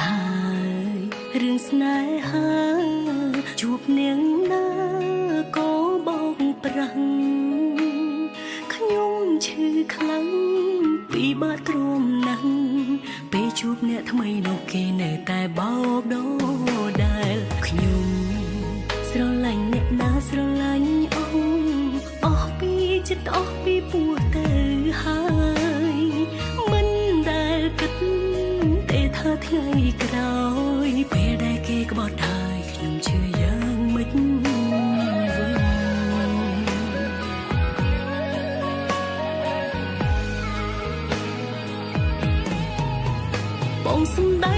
ហើយរឿងស្នេហាជួបនាងណាក៏បោកប្រាំងខ្ញុំឈឺខ្លាំងពីបាត់ទ្រាំណាស់ពេលជួបអ្នកថ្មីនោះគេនៅតែបោកដោដែលខ្ញុំស្រឡាញ់អ្នកណាស្រឡាញ់អស់ពីចិត្តអស់ពីពោះទៅហើយមិនដែលគិតទេថាថ្ងៃក្រោយពេលដែលគេក្បត់ហើយខ្ញុំជឿយ៉ាងមិនវិញបងសំដែង